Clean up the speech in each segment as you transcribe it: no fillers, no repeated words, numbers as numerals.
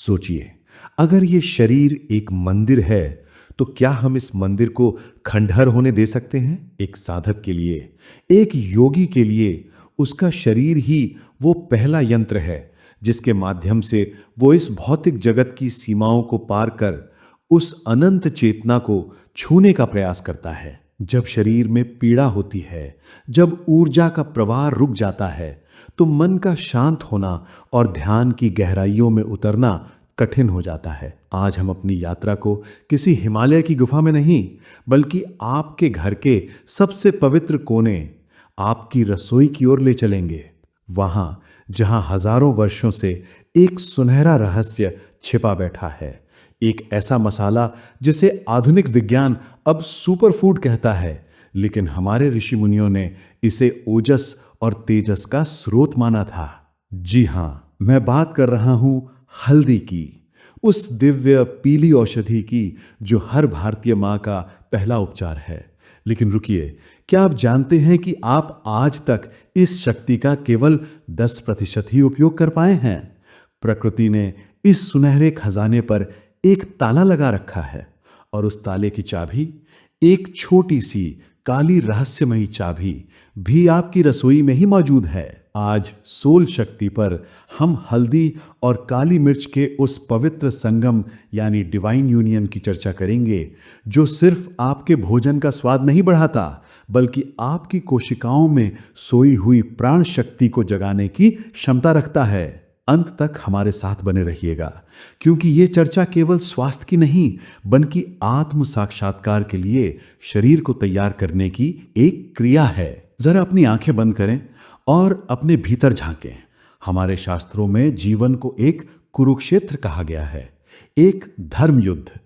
सोचिए, अगर ये शरीर एक मंदिर है तो क्या हम इस मंदिर को खंडहर होने दे सकते हैं? एक साधक के लिए, एक योगी के लिए उसका शरीर ही वो पहला यंत्र है जिसके माध्यम से वो इस भौतिक जगत की सीमाओं को पार कर उस अनंत चेतना को छूने का प्रयास करता है। जब शरीर में पीड़ा होती है, जब ऊर्जा का प्रवाह रुक जाता है, तो मन का शांत होना और ध्यान की गहराइयों में उतरना कठिन हो जाता है। आज हम अपनी यात्रा को किसी हिमालय की गुफा में नहीं, बल्कि आपके घर के सबसे पवित्र कोने, आपकी रसोई की ओर ले चलेंगे। वहां जहां हजारों वर्षों से एक सुनहरा रहस्य छिपा बैठा है, एक ऐसा मसाला जिसे आधुनिक विज्ञान अब सुपरफूड कहता है, लेकिन हमारे ऋषि मुनियों ने इसे ओजस और तेजस का स्रोत माना था। जी हां, मैं बात कर रहा हूं हल्दी की, उस दिव्य पीली औषधि की जो हर भारतीय मां का पहला उपचार है। लेकिन रुकिए, क्या आप जानते हैं कि आप आज तक इस शक्ति का केवल 10% ही उपयोग कर पाए हैं? प्रकृति ने इस सुनहरे खजाने पर एक ताला लगा रखा है, और उस ताले की चाबी, एक छोटी सी काली रहस्यमयी चाबी, भी आपकी रसोई में ही मौजूद है। आज सोल शक्ति पर हम हल्दी और काली मिर्च के उस पवित्र संगम यानी डिवाइन यूनियन की चर्चा करेंगे, जो सिर्फ आपके भोजन का स्वाद नहीं बढ़ाता, बल्कि आपकी कोशिकाओं में सोई हुई प्राण शक्ति को जगाने की क्षमता रखता है। अंत तक हमारे साथ बने रहिएगा, क्योंकि ये चर्चा केवल स्वास्थ्य की नहीं, बल्कि आत्म साक्षात्कार के लिए शरीर को तैयार करने की एक क्रिया है। जरा अपनी आंखें बंद करें और अपने भीतर झांकें। हमारे शास्त्रों में जीवन को एक कुरुक्षेत्र कहा गया है, एक धर्म युद्ध।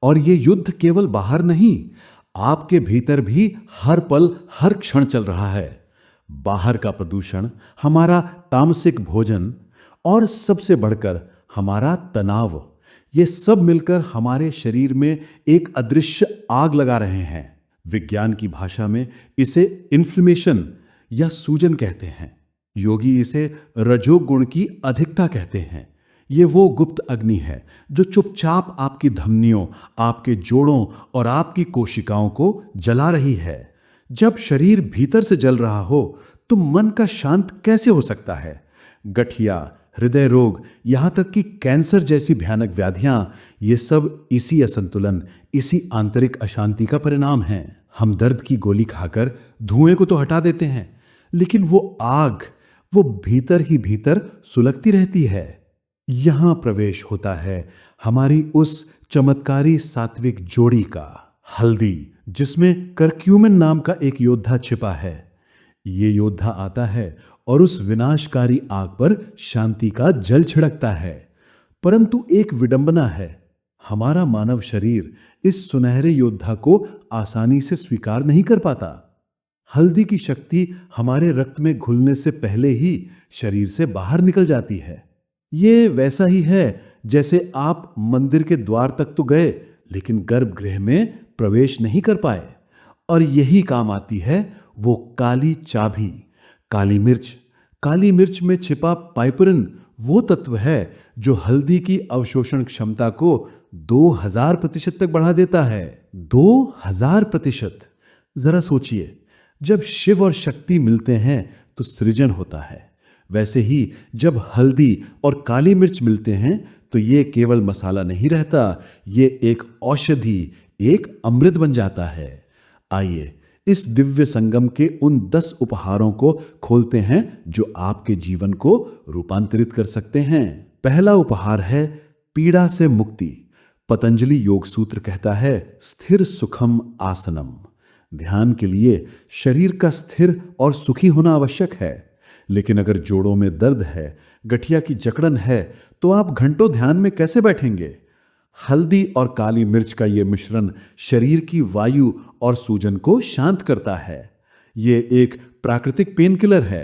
और ये युद्ध केवल बाहर नहीं, आपके भीतर भी हर पल हर क्षण चल रहा है। बाहर का प्रदूषण, हमारा तामसिक भोजन और सबसे बढ़कर हमारा तनाव, ये सब मिलकर हमारे शरीर में एक अदृश्य आग लगा रहे हैं। विज्ञान की भाषा में इसे इन्फ्लेमेशन या सूजन कहते हैं। योगी इसे रजोगुण की अधिकता कहते हैं। ये वो गुप्त अग्नि है जो चुपचाप आपकी धमनियों, आपके जोड़ों और आपकी कोशिकाओं को जला रही है। जब शरीर भीतर से जल रहा हो तो मन का शांत कैसे हो सकता है? गठिया, हृदय रोग, यहां तक कि कैंसर जैसी भयानक व्याधियां, ये सब इसी असंतुलन, इसी आंतरिक अशांति का परिणाम है। हम दर्द की गोली खाकर धुएं को तो हटा देते हैं, लेकिन वो आग, वो भीतर ही भीतर सुलगती रहती है। यहां प्रवेश होता है हमारी उस चमत्कारी सात्विक जोड़ी का, हल्दी, जिसमें करक्यूमिन नाम का एक योद्धा छिपा है। ये योद्धा आता है और उस विनाशकारी आग पर शांति का जल छिड़कता है। परंतु एक विडंबना है, हमारा मानव शरीर इस सुनहरे योद्धा को आसानी से स्वीकार नहीं कर पाता। हल्दी की शक्ति हमारे रक्त में घुलने से पहले ही शरीर से बाहर निकल जाती है। ये वैसा ही है जैसे आप मंदिर के द्वार तक तो गए, लेकिन गर्भगृह में प्रवेश नहीं कर पाए। और यही काम आती है वो काली चाबी, काली मिर्च। काली मिर्च में छिपा पाइपरिन वो तत्व है जो हल्दी की अवशोषण क्षमता को 2000% तक बढ़ा देता है। 2000%। जरा सोचिए, जब शिव और शक्ति मिलते हैं तो सृजन होता है, वैसे ही जब हल्दी और काली मिर्च मिलते हैं तो ये केवल मसाला नहीं रहता, ये एक औषधि, एक अमृत बन जाता है। आइए इस दिव्य संगम के उन 10 उपहारों को खोलते हैं जो आपके जीवन को रूपांतरित कर सकते हैं। पहला उपहार है पीड़ा से मुक्ति। पतंजलि योग सूत्र कहता है, स्थिर सुखम आसनम। ध्यान के लिए शरीर का स्थिर और सुखी होना आवश्यक है, लेकिन अगर जोड़ों में दर्द है, गठिया की जकड़न है, तो आप घंटों ध्यान में कैसे बैठेंगे? हल्दी और काली मिर्च का यह मिश्रण शरीर की वायु और सूजन को शांत करता है। ये एक प्राकृतिक पेन किलर है।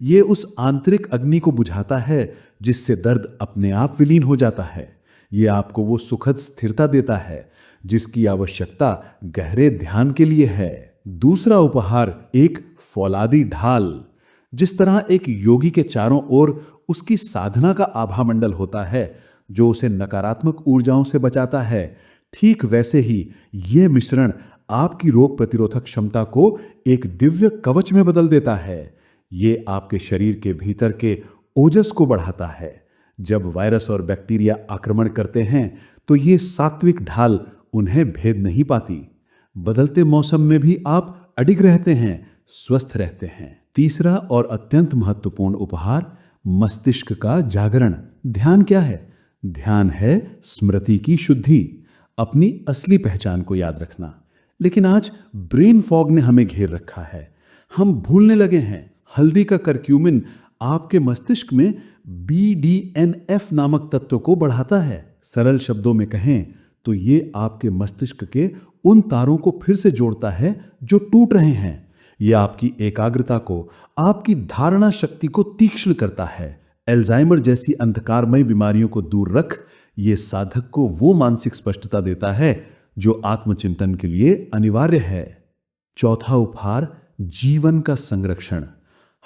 ये उस आंतरिक अग्नि को बुझाता है जिससे दर्द अपने आप विलीन हो जाता है। ये आपको वो सुखद स्थिरता देता है जिसकी आवश्यकता गहरे ध्यान के लिए है। दूसरा उपहार एक फौलादी ढाल। जिस तरह एक योगी के चारों ओर उसकी साधना का आभा मंडल होता है, जो उसे नकारात्मक ऊर्जाओं से बचाता है, ठीक वैसे ही यह मिश्रण आपकी रोग प्रतिरोधक क्षमता को एक दिव्य कवच में बदल देता है। ये आपके शरीर के भीतर के ओजस को बढ़ाता है। जब वायरस और बैक्टीरिया आक्रमण करते हैं तो ये सात्विक ढाल उन्हें भेद नहीं पाती। बदलते मौसम में भी आप अडिग रहते हैं, स्वस्थ रहते हैं। तीसरा और अत्यंत महत्वपूर्ण उपहार, मस्तिष्क का जागरण। ध्यान क्या है? ध्यान है स्मृति की शुद्धि, अपनी असली पहचान को याद रखना। लेकिन आज ब्रेन फॉग ने हमें घेर रखा है। हम भूलने लगे हैं। हल्दी का करक्यूमिन आपके मस्तिष्क में BDNF नामक तत्व को बढ़ाता है। सरल शब्दों में कहें तो ये आपके मस्तिष्क के उन तारों को फिर से जोड़ता है जो टूट रहे हैं। ये आपकी एकाग्रता को, आपकी धारणा शक्ति को तीक्ष्ण करता है। एल्जाइमर जैसी अंधकारमय बीमारियों को दूर रख ये साधक को वो मानसिक स्पष्टता देता है जो आत्मचिंतन के लिए अनिवार्य है। चौथा उपहार, जीवन का संरक्षण।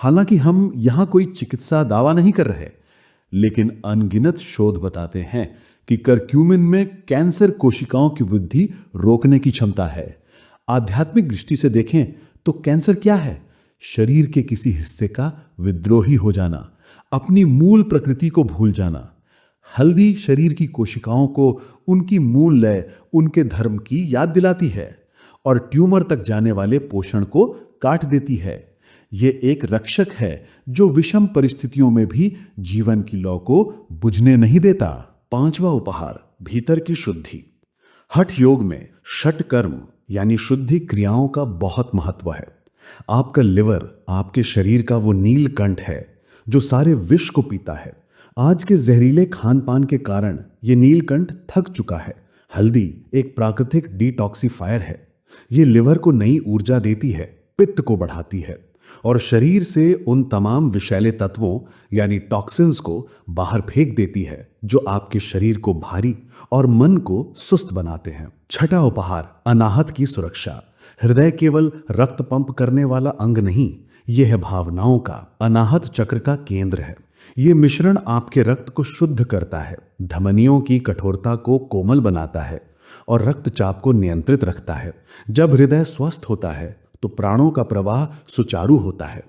हालांकि हम यहां कोई चिकित्सा दावा नहीं कर रहे, लेकिन अनगिनत शोध बताते हैं कि करक्यूमिन में कैंसर कोशिकाओं की वृद्धि रोकने की क्षमता है। आध्यात्मिक दृष्टि से देखें तो कैंसर क्या है? शरीर के किसी हिस्से का विद्रोही हो जाना, अपनी मूल प्रकृति को भूल जाना। हल्दी शरीर की कोशिकाओं को उनकी मूल लय, उनके धर्म की याद दिलाती है और ट्यूमर तक जाने वाले पोषण को काट देती है। यह एक रक्षक है जो विषम परिस्थितियों में भी जीवन की लौ को बुझने नहीं देता। पांचवा उपहार, भीतर की शुद्धि। हठ योग में षट कर्म यानी शुद्धि क्रियाओं का बहुत महत्व है। आपका लिवर आपके शरीर का वो नीलकंठ है जो सारे विष को पीता है। आज के जहरीले खान पान के कारण ये नीलकंठ थक चुका है। हल्दी एक प्राकृतिक डिटॉक्सिफायर है। ये लिवर को नई ऊर्जा देती है, पित्त को बढ़ाती है और शरीर से उन तमाम विषैले तत्वों यानी टॉक्सिन्स को बाहर फेंक देती है जो आपके शरीर को भारी और मन को सुस्त बनाते हैं। छठा उपहार, अनाहत की सुरक्षा। हृदय केवल रक्त पंप करने वाला अंग नहीं, यह है भावनाओं का अनाहत चक्र का केंद्र है। यह मिश्रण आपके रक्त को शुद्ध करता है, धमनियों की कठोरता को कोमल बनाता है और रक्तचाप को नियंत्रित रखता है। जब हृदय स्वस्थ होता है तो प्राणों का प्रवाह सुचारू होता है।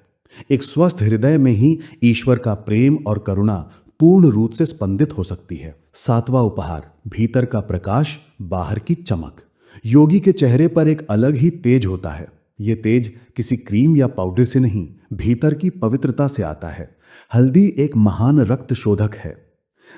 एक स्वस्थ हृदय में ही ईश्वर का प्रेम और करुणा पूर्ण रूप से स्पंदित हो सकती है। सातवां उपहार, भीतर का प्रकाश, बाहर की चमक। योगी के चेहरे पर एक अलग ही तेज होता है। यह तेज किसी क्रीम या पाउडर से नहीं, भीतर की पवित्रता से आता है। हल्दी एक महान रक्त शोधक है।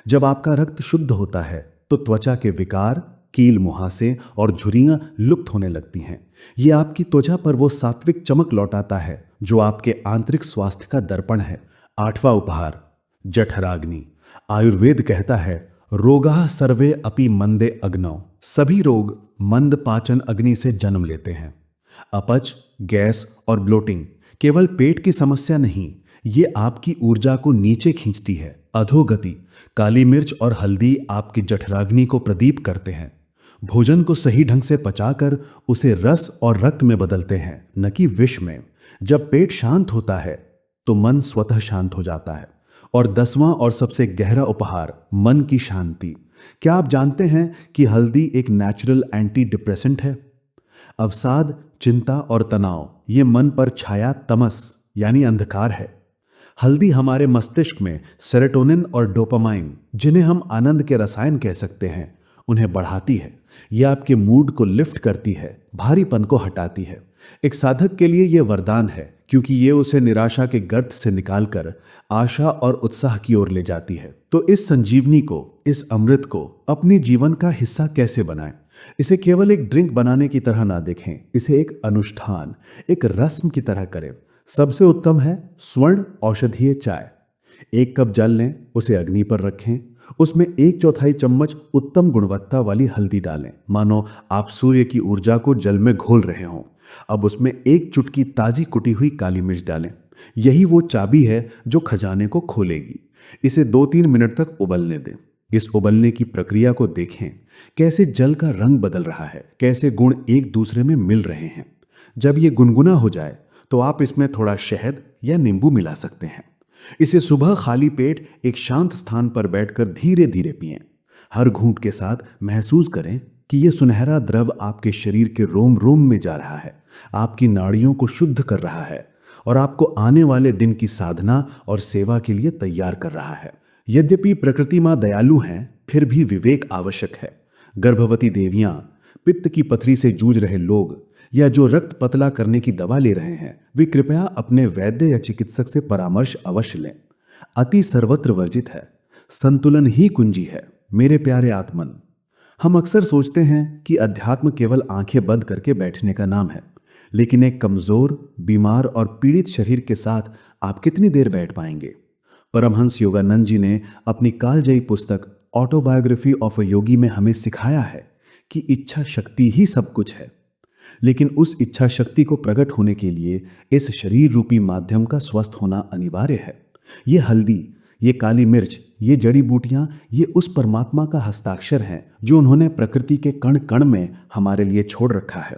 जब आपका रक्त शुद्ध होता है तो त्वचा के विकार, कील मुहासे और झुर्रियां लुप्त होने लगती हैं। यह आपकी त्वचा पर वो सात्विक चमक लौटाता है जो आपके आंतरिक स्वास्थ्य का दर्पण है। आठवां उपहार, जठराग्नि। आयुर्वेद कहता है, रोगाः सर्वे अपि मंदे अग्नौ। सभी रोग मंद पाचन अग्नि से जन्म लेते हैं। अपच, गैस और ब्लोटिंग केवल पेट की समस्या नहीं, ये आपकी ऊर्जा को नीचे खींचती है। अधोगति, काली मिर्च और हल्दी आपकी जठराग्नि को प्रदीप करते हैं। भोजन को सही ढंग से पचाकर उसे रस और रक्त में बदलते हैं, न कि विष में। जब पेट शांत होता है तो मन स्वतः शांत हो जाता है। और 10वां और सबसे गहरा उपहार, मन की शांति। क्या आप जानते हैं कि हल्दी एक नेचुरल एंटी डिप्रेसेंट है? अवसाद, चिंता और तनाव, ये मन पर छाया तमस यानी अंधकार है। हल्दी हमारे मस्तिष्क में सेरोटोनिन और डोपामाइन, जिन्हें हम आनंद के रसायन कह सकते हैं, उन्हें बढ़ाती है। यह आपके मूड को लिफ्ट करती है, भारीपन को हटाती है। एक साधक के लिए यह वरदान है क्योंकि ये उसे निराशा के गर्त से निकालकर आशा और उत्साह की ओर ले जाती है। तो इस संजीवनी को, इस अमृत को अपने जीवन का हिस्सा कैसे बनाएं? इसे केवल एक ड्रिंक बनाने की तरह ना देखें, इसे एक अनुष्ठान, एक रस्म की तरह करें। सबसे उत्तम है स्वर्ण औषधीय चाय। 1 कप जल लें, उसे अग्नि पर रखें, उसमें 1/4 चम्मच उत्तम गुणवत्ता वाली हल्दी डालें, मानो आप सूर्य की ऊर्जा को जल में घोल रहे हों। अब उसमें 1 चुटकी ताजी कुटी हुई काली मिर्च डालें। यही वो चाबी है जो खजाने को खोलेगी। इसे 2-3 मिनट तक उबलने दें। इस उबलने की प्रक्रिया को देखें, कैसे जल का रंग बदल रहा है, कैसे गुण एक दूसरे में मिल रहे हैं। जब ये गुनगुना हो जाए तो आप इसमें थोड़ा शहद या नींबू मिला सकते हैं। इसे सुबह खाली पेट एक शांत स्थान पर बैठकर धीरे धीरे पिएं। हर घूंट के साथ महसूस करें कि यह सुनहरा द्रव आपके शरीर के रोम रोम में जा रहा है, आपकी नाड़ियों को शुद्ध कर रहा है और आपको आने वाले दिन की साधना और सेवा के लिए तैयार कर रहा है। यद्यपि प्रकृति मां दयालु हैं, फिर भी विवेक आवश्यक है। गर्भवती देवियां, पित्त की पथरी से जूझ रहे लोग या जो रक्त पतला करने की दवा ले रहे हैं, वे कृपया अपने वैद्य या चिकित्सक से परामर्श अवश्य लें। अति सर्वत्र वर्जित है, संतुलन ही कुंजी है। मेरे प्यारे आत्मन, हम अक्सर सोचते हैं कि अध्यात्म केवल आंखें बंद करके बैठने का नाम है, लेकिन एक कमजोर, बीमार और पीड़ित शरीर के साथ आप कितनी देर बैठ पाएंगे? परमहंस योगानंद जी ने अपनी कालजयी पुस्तक ऑटोबायोग्राफी ऑफ अ योगी में हमें सिखाया है कि इच्छा शक्ति ही सब कुछ है, लेकिन उस इच्छा शक्ति को प्रकट होने के लिए इस शरीर रूपी माध्यम का स्वस्थ होना अनिवार्य है। ये हल्दी, ये काली मिर्च, ये जड़ी बूटियां, ये उस परमात्मा का हस्ताक्षर हैं जो उन्होंने प्रकृति के कण कण में हमारे लिए छोड़ रखा है।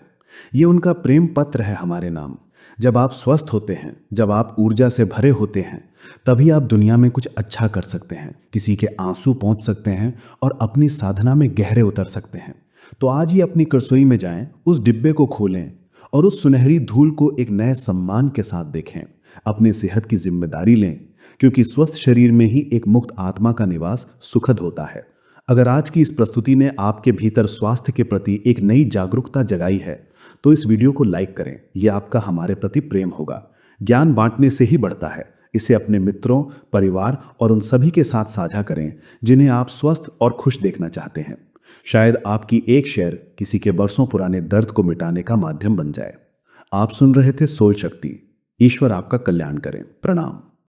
ये उनका प्रेम पत्र है हमारे नाम। जब आप स्वस्थ होते हैं, जब आप ऊर्जा से भरे होते हैं, तभी आप दुनिया में कुछ अच्छा कर सकते हैं, किसी के आंसू पहुंच सकते हैं और अपनी साधना में गहरे उतर सकते हैं। तो आज ही अपनी रसोई में जाएं, उस डिब्बे को खोलें और उस सुनहरी धूल को एक नए सम्मान के साथ देखें। अपनी सेहत की जिम्मेदारी लें, क्योंकि स्वस्थ शरीर में ही एक मुक्त आत्मा का निवास सुखद होता है। अगर आज की इस प्रस्तुति ने आपके भीतर स्वास्थ्य के प्रति एक नई जागरूकता जगाई है, तो इस वीडियो को लाइक करें। यह आपका हमारे प्रति प्रेम होगा। ज्ञान बांटने से ही बढ़ता है। इसे अपने मित्रों, परिवार और उन सभी के साथ साझा करें जिन्हें आप स्वस्थ और खुश देखना चाहते हैं। शायद आपकी एक शेयर किसी के बरसों पुराने दर्द को मिटाने का माध्यम बन जाए। आप सुन रहे थे सोल शक्ति। ईश्वर आपका कल्याण करें। प्रणाम।